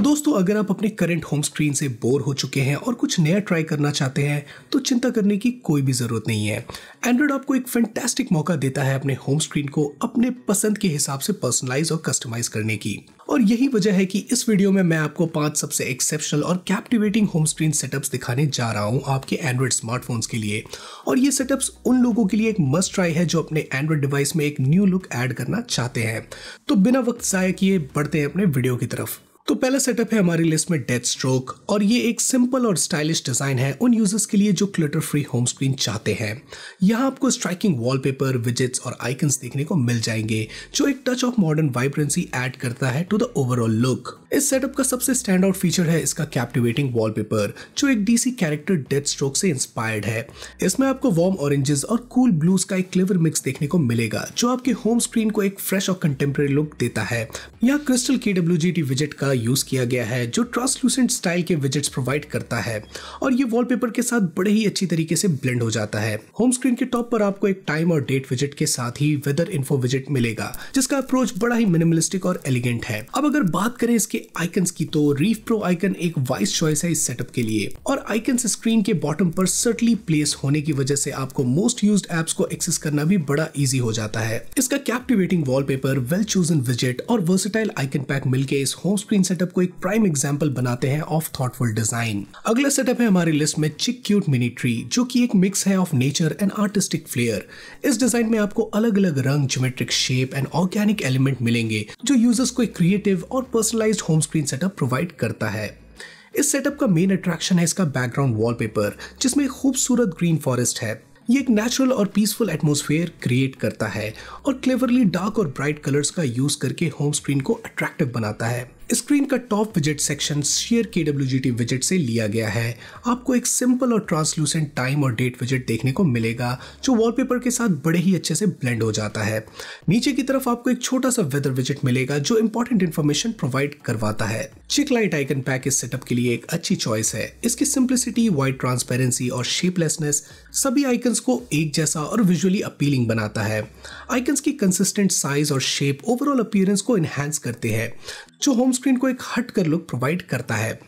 दोस्तों, अगर आप अपने करंट होम स्क्रीन से बोर हो चुके हैं और कुछ नया ट्राई करना चाहते हैं तो चिंता करने की कोई भी जरूरत नहीं है। एंड्रॉइड आपको एक फैंटास्टिक मौका देता है अपने होम स्क्रीन को अपने पसंद के हिसाब से पर्सनलाइज और कस्टमाइज करने की। और यही वजह है कि इस वीडियो में मैं आपको 5 सबसे एक्सेप्शनल और कैप्टिवेटिंग होम स्क्रीन सेटअप्स दिखाने जा रहा हूं आपके एंड्रॉइड स्मार्टफोन्स के लिए। और ये सेटअप्स उन लोगों के लिए एक मस्ट ट्राई है जो अपने एंड्रॉइड डिवाइस में एक न्यू लुक ऐड करना चाहते हैं। तो बिना वक्त जाया किए बढ़ते हैं अपने वीडियो की तरफ। तो पहला सेटअप है हमारी लिस्ट में डेथस्ट्रोक, और ये एक सिंपल और स्टाइलिश डिजाइन है उन यूजर्स के लिए जो क्लटर फ्री होम स्क्रीन चाहते हैं। यहाँ आपको स्ट्राइकिंग वॉलपेपर, विजेट्स और आइकन्स देखने को मिल जाएंगे जो एक touch of modern vibrancy add करता है टू द ओवरऑल लुक। इस सेटअप का सबसे स्टैंड आउट फीचर है इसका कैप्टिवेटिंग वॉलपेपर जो एक डीसी कैरेक्टर डेथस्ट्रोक से इंस्पायर्ड है। इसमें आपको वार्म ऑरेंजेस और कूल ब्लूज का एक क्लेवर मिक्स देखने को मिलेगा जो आपके होम स्क्रीन को एक फ्रेश और कंटेम्प्रेरी लुक देता है। यहाँ क्रिस्टल KWGT विजेट का यूज किया गया है जो ट्रांसलूसेंट स्टाइल के विजेट्स प्रोवाइड करता है और ये वॉलपेपर के साथ बड़े ही अच्छी तरीके से ब्लेंड हो जाता है। होम स्क्रीन के टॉप पर आपको एक टाइम और डेट विजेट के साथ ही वेदर इन्फो विजेट मिलेगा जिसका अप्रोच बड़ा ही मिनिमलिस्टिक और एलिगेंट है। अब अगर बात करें इसके आइकन्स की तो रीफ प्रो आइकन एक वाइज चॉइस है इस सेटअप के लिए, और आइकन्स स्क्रीन के बॉटम पर सर्टली प्लेस होने की वजह से आपको मोस्ट यूज्ड एप्स को एक्सेस करना भी बड़ा इजी हो जाता है। इसका कैप्टिवेटिंग वॉलपेपर, वेल चूजन विजेट और वर्सेटाइल आइकन पैक मिलकर इस होम स्क्रीन सेटअप को एक प्राइम एग्जांपल बनाते हैं ऑफ थॉटफुल डिजाइन। अगला सेटअप है हमारी लिस्ट में चिक क्यूट मिनी ट्री जो कि एक मिक्स है of nature and artistic flair. इस डिजाइन में आपको अलग अलग रंग, geometric shape and organic element मिलेंगे जो यूजर्स को एक क्रिएटिव और personalised home screen setup provide करता है। इस सेटअप का मेन अट्रैक्शन है इसका बैकग्राउंड वॉलपेपर जिसमें खूबसूरत ग्रीन फॉरेस्ट है। ये एक नेचुरल और पीसफुल एटमॉस्फेयर क्रिएट करता है और क्लेवरली डार्क और ब्राइट कलर्स का यूज करके होम स्क्रीन को अट्रैक्टिव बनाता है। स्क्रीन का टॉप विजेट सेक्शन शेयर KWGT विजेट से लिया गया है। आपको एक सिंपल और ट्रांसलूसेंट टाइम और डेट विजेट देखने को मिलेगा जो वॉलपेपर के साथ बड़े ही अच्छे से ब्लेंड हो जाता है। नीचे की तरफ आपको एक छोटा सा वेदर विजेट मिलेगा जो इंपॉर्टेंट इन्फॉर्मेशन प्रोवाइड करवाता है। चिक लाइट आइकन पैक इस सेटअप के लिए एक अच्छी चॉइस है। इसकी सिंप्लिसिटी, वाइड ट्रांसपेरेंसी और शेपलेसनेस सभी आइकन्स को एक जैसा और विजुअली अपीलिंग बनाता है। आइकन्स की कंसिस्टेंट साइज और शेप ओवरऑल अपीयरेंस को एनहांस करते हैं जो होम स्क्रीन को एक हटकर लुक प्रोवाइड करता है।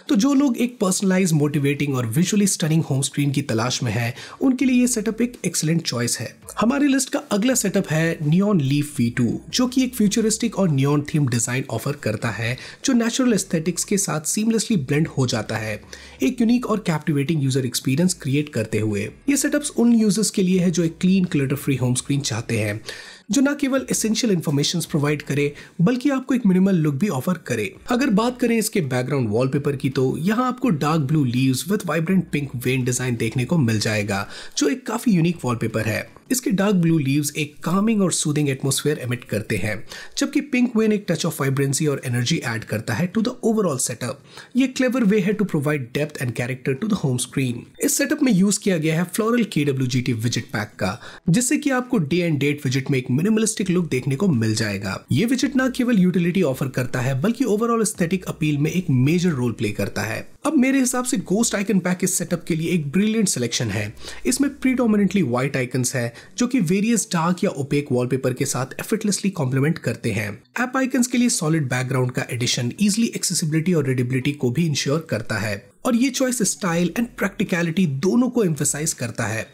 तो जो लोग एक पर्सनलाइज, मोटिवेटिंग और विजुअली स्टनिंग होम स्क्रीन की तलाश में है उनके लिए ये सेटअप एक एक्सीलेंट चॉइस है। हमारी लिस्ट का अगला सेटअप है नियॉन लीफ V2 जो कि एक फ्यूचरिस्टिक और नियॉन थीम डिजाइन ऑफर करता है जो नेचुरल एस्थेटिक्स के साथ सीमलेसली ब्लेंड हो जाता है, एक यूनिक और कैप्टिवेटिंग यूजर एक्सपीरियंस क्रिएट करते हुए। ये सेटअप्स उन यूजर्स के लिए है जो एक clean, clutter free home screen चाहते हैं जो न केवल एसेंशियल इन्फॉर्मेशन प्रोवाइड करे बल्कि आपको एक मिनिमल लुक भी ऑफर करे। अगर बात करें इसके बैकग्राउंड वॉलपेपर की तो यहाँ आपको dark blue leaves with vibrant pink when design देखने को मिल जाएगा जो एक काफी यूनिक वॉलपेपर है। इसके डार्क ब्लू लीव्स एक कामिंग और सूदिंग एटमॉस्फेयर एमिट करते हैं जबकि पिंक वेन एक टच ऑफ वाइब्रेंसी और एनर्जी ऐड करता है टू द ओवरऑल सेटअप। ये क्लेवर वे है to provide depth and character to the home screen. इस सेटअप में यूज किया गया है फ्लोरल KWGT विजेट पैक का जिससे कि आपको डे एंड डेट विजेट में एक मिनिमलिस्टिक लुक देखने को मिल जाएगा। ये विजेट ना केवल यूटिलिटी ऑफर करता है बल्कि ओवरऑल एस्थेटिक अपील में एक मेजर रोल प्ले करता है। अब मेरे हिसाब से गोस्ट आइकन पैक इस सेटअप के लिए एक ब्रिलियंट सिलेक्शन है। इसमें प्रीडोमिनेंटली व्हाइट आइकन्स है जो कि वेरियस डार्क या ओपेक वॉलपेपर के साथ एफर्टलेसली कॉम्प्लीमेंट करते हैं। ऐप आइकन्स के लिए सॉलिड बैकग्राउंड का एडिशन इजीली एक्सेसिबिलिटी और रीडेबिलिटी को भी इंश्योर करता है और ये चॉइस स्टाइल एंड प्रैक्टिकलिटी दोनों को एम्फसाइज करता है।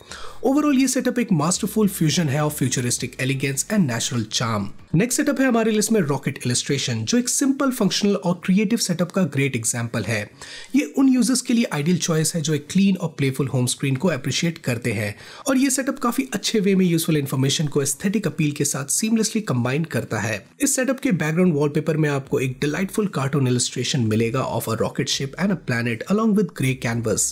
ओवरऑल ये सेटअप एक मास्टरफुल फ्यूजन है of futuristic elegance and natural charm. Next setup है हमारी लिस्ट में रॉकेट इलस्ट्रेशन जो एक सिंपल, फंक्शनल और क्रिएटिव सेटअप का ग्रेट एग्जांपल है। ये उन यूजर्स के लिए आइडियल चॉइस है जो एक क्लीन और प्लेफुल होम स्क्रीन को अप्रिशिएट करते हैं और ये सेटअप काफी अच्छे वे में यूजफुल इन्फॉर्मेशन को एस्थेटिक अपील के साथ सीमलेसली कंबाइन करता है। इस सेटअप के बैकग्राउंड वॉलपेपर में आपको एक डिलाइटफुल कार्टून इलस्ट्रेशन मिलेगा of a rocket ship and a planet along with grey canvas,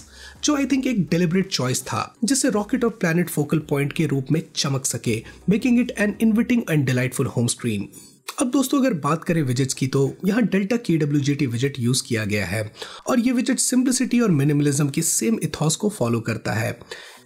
जो आई थिंक एक डेलिब्रेट चॉइस था जिससे रॉकेट और प्लैनेट फोकल पॉइंट के रूप में चमक सके, making it an inviting and delightful home screen. अब दोस्तों अगर बात करें विजेट्स की तो यहाँ डेल्टा KWGT विजेट यूज किया गया है और ये विजेट सिंप्लिसिटी और मिनिमलिज्म की सेम इथॉस को फॉलो करता है।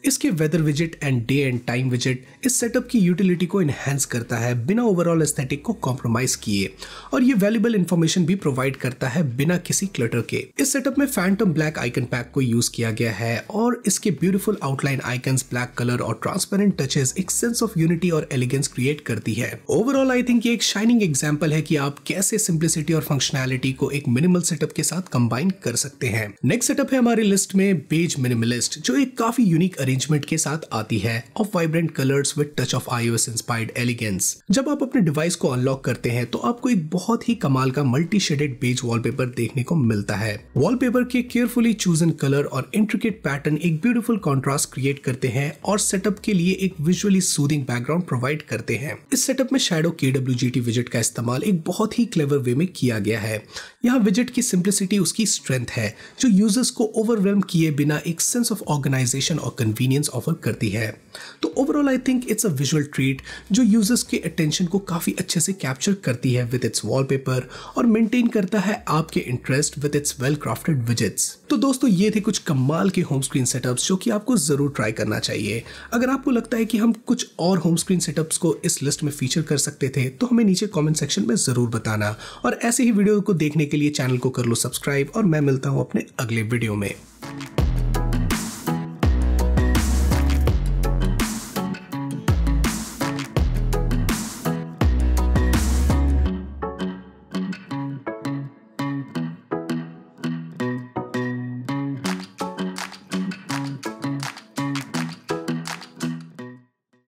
इसके weather विजेट and day and time विजेट इस सेटअप की यूटिलिटी को एनहांस करता है बिना ओवरऑल एस्थेटिक को कॉम्प्रोमाइज किए, और ये वैल्यूएबल इंफॉर्मेशन भी प्रोवाइड करता है बिना किसी क्लटर के। इस सेटअप में फैंटम ब्लैक आइकन पैक को यूज किया गया है और इसके beautiful outline icons, black colour और ट्रांसपेरेंट टचेस एक सेंस ऑफ यूनिटी और एलिगेंस क्रिएट करती है। ओवरऑल आई थिंक ये एक शाइनिंग एग्जांपल है कि आप कैसे सिंप्लिसिटी और फंक्शनैलिटी को एक मिनिमल सेटअप के साथ कंबाइन कर सकते हैं। नेक्स्ट सेटअप है हमारी लिस्ट में बेज मिनिमलिस्ट, जो एक काफी यूनिक अरेंजमेंट के साथ आती है of vibrant colours with touch of iOS inspired elegance. जब आप अपने डिवाइस को अनलॉक करते हैं तो आपको एक बहुत ही कमाल का मल्टी शेडेड बेज वॉलपेपर देखने को मिलता है। वॉलपेपर के केयरफुली चूजन कलर और इंट्रिकेट पैटर्न एक ब्यूटीफुल कॉन्ट्रास्ट क्रिएट करते हैं और सेटअप के लिए एक विजुअली सूदिंग बैकग्राउंड प्रोवाइड करते हैं। इस सेटअप में शैडो KWGT विजेट का इस्तेमाल एक बहुत ही क्लेवर वे में किया गया है। यहाँ विजेट की सिंप्लिसिटी उसकी स्ट्रेंथ है, जो यूजर्स को ओवरवेल्म किए बिना एक सेंस ऑफ ऑर्गेनाइजेशन और कन्वीनियंस ऑफर करती है। तो overall I think it's a visual treat जो यूजर्स के अटेंशन को काफी अच्छे से कैप्चर करती है विद इट्स वॉलपेपर और मेंटेन करता है आपके interest with its well crafted widgets. तो दोस्तों ये थे कुछ कमाल के होम स्क्रीन सेटअप्स जो कि आपको जरूर ट्राई करना चाहिए। अगर आपको लगता है कि हम कुछ और होम स्क्रीन सेटअप्स को इस लिस्ट में फीचर कर सकते थे तो हमें नीचे कमेंट सेक्शन में जरूर बताना, और ऐसे ही वीडियो को देखने के लिए चैनल को कर लो सब्सक्राइब, और मैं मिलता हूं अपने अगले वीडियो में।